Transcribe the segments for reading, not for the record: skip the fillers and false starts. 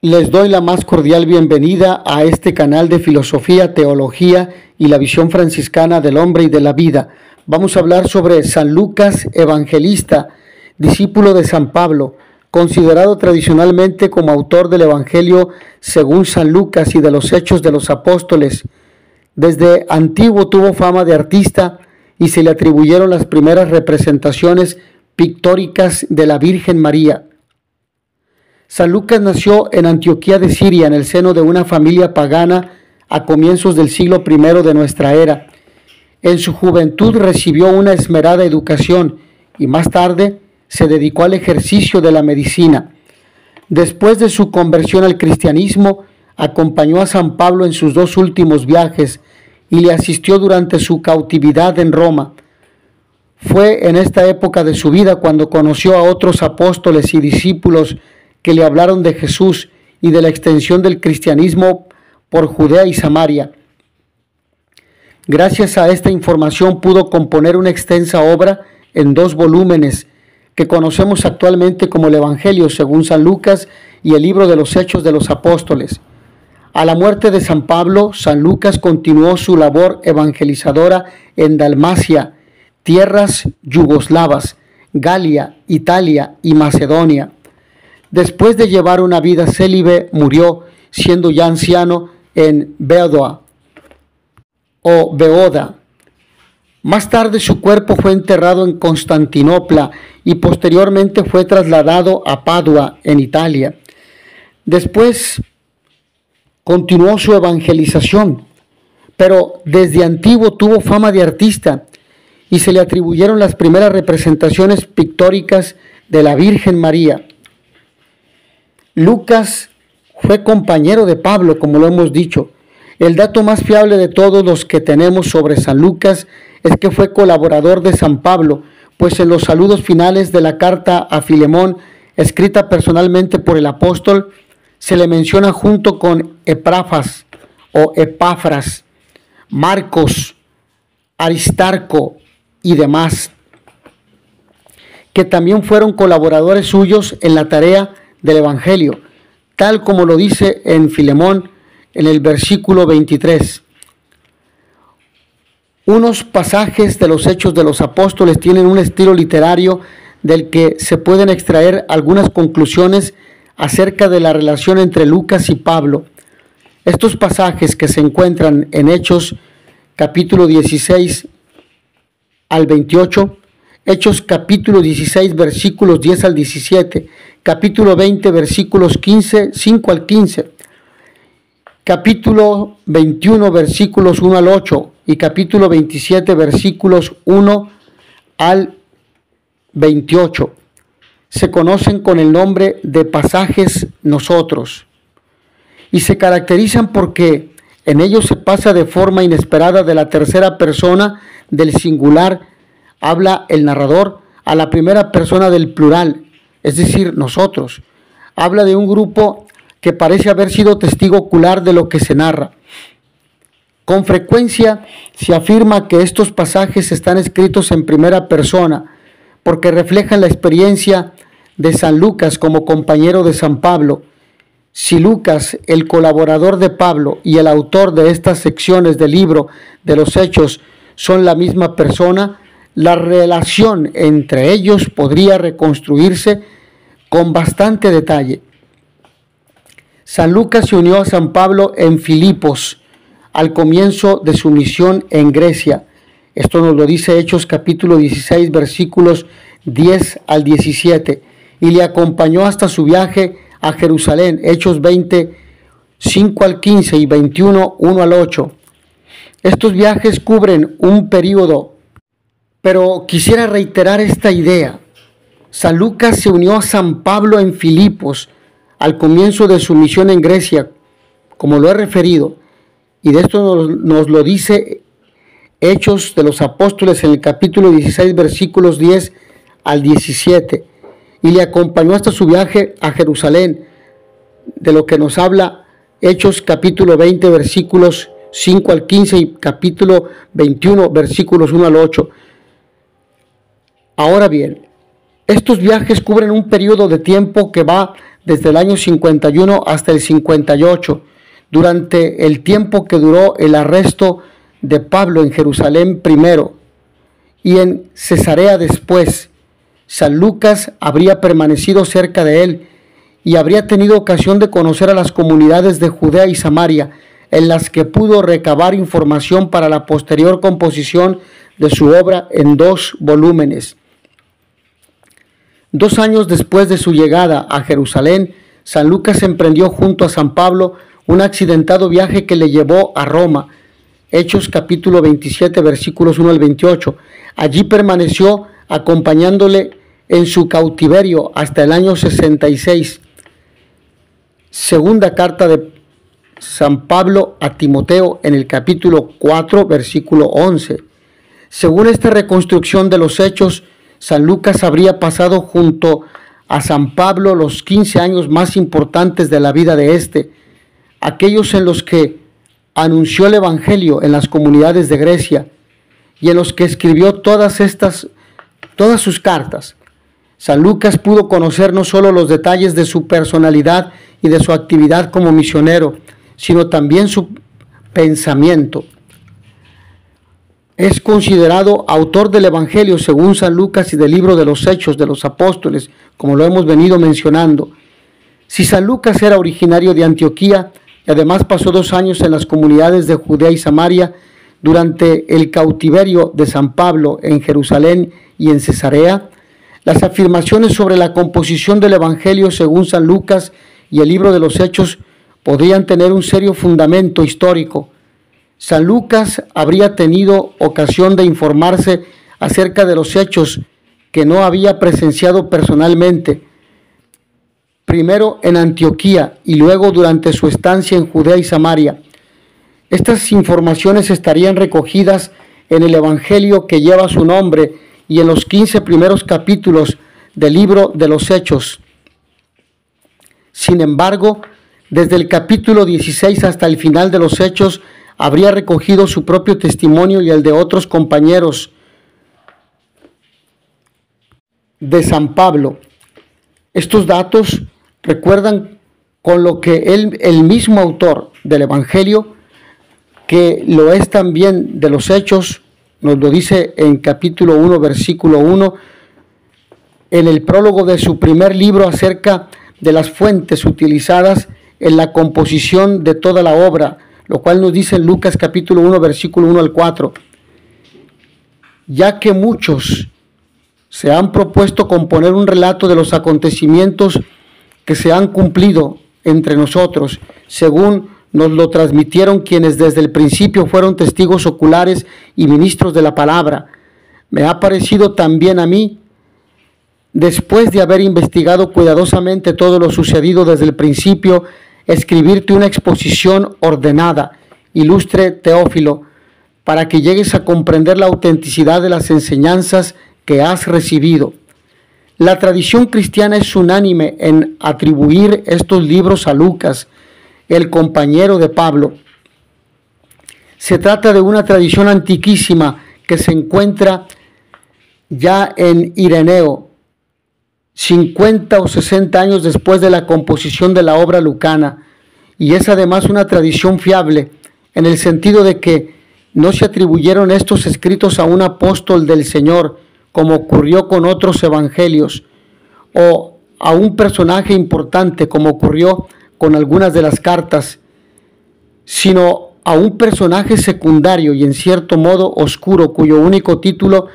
Les doy la más cordial bienvenida a este canal de filosofía, teología y la visión franciscana del hombre y de la vida. Vamos a hablar sobre San Lucas Evangelista, discípulo de San Pablo, considerado tradicionalmente como autor del Evangelio según San Lucas y de los Hechos de los Apóstoles. Desde antiguo tuvo fama de artista y se le atribuyeron las primeras representaciones pictóricas de la Virgen María. San Lucas nació en Antioquía de Siria, en el seno de una familia pagana a comienzos del siglo I de nuestra era. En su juventud recibió una esmerada educación y más tarde se dedicó al ejercicio de la medicina. Después de su conversión al cristianismo, acompañó a San Pablo en sus dos últimos viajes y le asistió durante su cautividad en Roma. Fue en esta época de su vida cuando conoció a otros apóstoles y discípulos que le hablaron de Jesús y de la extensión del cristianismo por Judea y Samaria. Gracias a esta información pudo componer una extensa obra en 2 volúmenes que conocemos actualmente como el Evangelio según San Lucas y el libro de los Hechos de los Apóstoles. A la muerte de San Pablo, San Lucas continuó su labor evangelizadora en Dalmacia, tierras yugoslavas, Galia, Italia y Macedonia. Después de llevar una vida célibe, murió, siendo ya anciano, en Beoda. Más tarde su cuerpo fue enterrado en Constantinopla y posteriormente fue trasladado a Padua, en Italia. Después continuó su evangelización, pero desde antiguo tuvo fama de artista y se le atribuyeron las primeras representaciones pictóricas de la Virgen María. Lucas fue compañero de Pablo, como lo hemos dicho. El dato más fiable de todos los que tenemos sobre San Lucas es que fue colaborador de San Pablo, pues en los saludos finales de la carta a Filemón, escrita personalmente por el apóstol, se le menciona junto con Epafras, Marcos, Aristarco y demás, que también fueron colaboradores suyos en la tarea del Evangelio, tal como lo dice en Filemón en el versículo 23. Unos pasajes de los Hechos de los Apóstoles tienen un estilo literario del que se pueden extraer algunas conclusiones acerca de la relación entre Lucas y Pablo. Estos pasajes que se encuentran en Hechos capítulo 16 al 28, Hechos capítulo 16 versículos 10 al 17, capítulo 20 versículos 5 al 15, capítulo 21 versículos 1 al 8 y capítulo 27 versículos 1 al 28. Se conocen con el nombre de pasajes nosotros y se caracterizan porque en ellos se pasa de forma inesperada de la tercera persona del singular, habla el narrador, a la primera persona del plural, es decir, nosotros. Habla de un grupo que parece haber sido testigo ocular de lo que se narra. Con frecuencia se afirma que estos pasajes están escritos en primera persona porque reflejan la experiencia de San Lucas como compañero de San Pablo. Si Lucas, el colaborador de Pablo y el autor de estas secciones del libro de los Hechos, son la misma persona, la relación entre ellos podría reconstruirse con bastante detalle. San Lucas se unió a San Pablo en Filipos al comienzo de su misión en Grecia. Esto nos lo dice Hechos capítulo 16 versículos 10 al 17 y le acompañó hasta su viaje a Jerusalén. Hechos 20, 5 al 15 y 21, 1 al 8. Estos viajes cubren un periodo, pero quisiera reiterar esta idea. San Lucas se unió a San Pablo en Filipos al comienzo de su misión en Grecia, como lo he referido, y de esto nos lo dice Hechos de los Apóstoles en el capítulo 16, versículos 10 al 17, y le acompañó hasta su viaje a Jerusalén, de lo que nos habla Hechos capítulo 20, versículos 5 al 15 y capítulo 21, versículos 1 al 8. Ahora bien, estos viajes cubren un periodo de tiempo que va desde el año 51 hasta el 58, durante el tiempo que duró el arresto de Pablo en Jerusalén primero y en Cesarea después. San Lucas habría permanecido cerca de él y habría tenido ocasión de conocer a las comunidades de Judea y Samaria, en las que pudo recabar información para la posterior composición de su obra en 2 volúmenes. 2 años después de su llegada a Jerusalén, San Lucas emprendió junto a San Pablo un accidentado viaje que le llevó a Roma. Hechos capítulo 27, versículos 1 al 28. Allí permaneció acompañándole en su cautiverio hasta el año 66. Segunda carta de San Pablo a Timoteo en el capítulo 4, versículo 11. Según esta reconstrucción de los hechos, San Lucas habría pasado junto a San Pablo los 15 años más importantes de la vida de éste, aquellos en los que anunció el Evangelio en las comunidades de Grecia y en los que escribió todas sus cartas. San Lucas pudo conocer no solo los detalles de su personalidad y de su actividad como misionero, sino también su pensamiento. Es considerado autor del Evangelio según San Lucas y del libro de los Hechos de los Apóstoles, como lo hemos venido mencionando. Si San Lucas era originario de Antioquía y además pasó 2 años en las comunidades de Judea y Samaria durante el cautiverio de San Pablo en Jerusalén y en Cesarea, las afirmaciones sobre la composición del Evangelio según San Lucas y el libro de los Hechos podrían tener un serio fundamento histórico. San Lucas habría tenido ocasión de informarse acerca de los hechos que no había presenciado personalmente, primero en Antioquía y luego durante su estancia en Judea y Samaria. Estas informaciones estarían recogidas en el Evangelio que lleva su nombre y en los 15 primeros capítulos del libro de los Hechos. Sin embargo, desde el capítulo 16 hasta el final de los Hechos, habría recogido su propio testimonio y el de otros compañeros de San Pablo. Estos datos recuerdan con lo que el mismo autor del Evangelio, que lo es también de los Hechos, nos lo dice en capítulo 1, versículo 1, en el prólogo de su primer libro acerca de las fuentes utilizadas en la composición de toda la obra, lo cual nos dice en Lucas capítulo 1, versículo 1 al 4. Ya que muchos se han propuesto componer un relato de los acontecimientos que se han cumplido entre nosotros, según nos lo transmitieron quienes desde el principio fueron testigos oculares y ministros de la palabra. Me ha parecido también a mí, después de haber investigado cuidadosamente todo lo sucedido desde el principio, escribirte una exposición ordenada, ilustre Teófilo, para que llegues a comprender la autenticidad de las enseñanzas que has recibido. La tradición cristiana es unánime en atribuir estos libros a Lucas, el compañero de Pablo. Se trata de una tradición antiquísima que se encuentra ya en Ireneo, 50 o 60 años después de la composición de la obra lucana, y es además una tradición fiable en el sentido de que no se atribuyeron estos escritos a un apóstol del Señor, como ocurrió con otros evangelios, o a un personaje importante, como ocurrió con algunas de las cartas, sino a un personaje secundario y en cierto modo oscuro, cuyo único título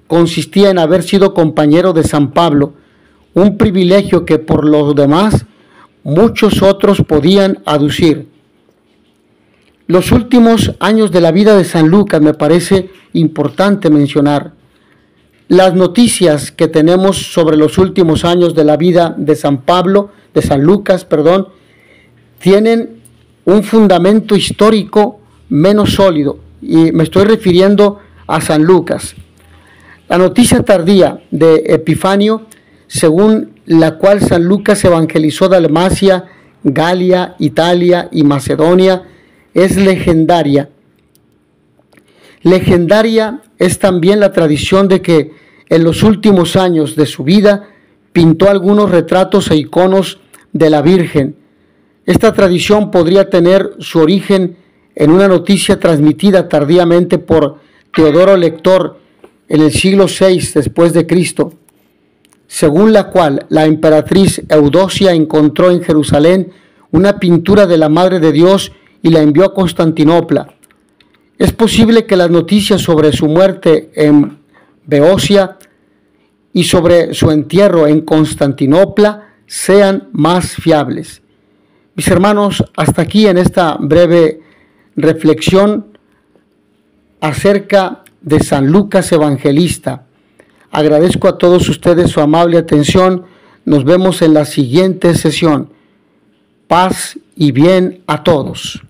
consistía en haber sido compañero de San Pablo, un privilegio que por lo demás muchos otros podían aducir. Los últimos años de la vida de San Lucas me parece importante mencionar. Las noticias que tenemos sobre los últimos años de la vida de San Lucas, tienen un fundamento histórico menos sólido, y me estoy refiriendo a San Lucas. La noticia tardía de Epifanio, según la cual San Lucas evangelizó Dalmacia, Galia, Italia y Macedonia, es legendaria. Legendaria es también la tradición de que en los últimos años de su vida pintó algunos retratos e iconos de la Virgen. Esta tradición podría tener su origen en una noticia transmitida tardíamente por Teodoro Lector en el siglo VI después de Cristo, según la cual la emperatriz Eudocia encontró en Jerusalén una pintura de la Madre de Dios y la envió a Constantinopla. Es posible que las noticias sobre su muerte en Beocia y sobre su entierro en Constantinopla sean más fiables. Mis hermanos, hasta aquí en esta breve reflexión acerca de San Lucas Evangelista. Agradezco a todos ustedes su amable atención. Nos vemos en la siguiente sesión. Paz y bien a todos.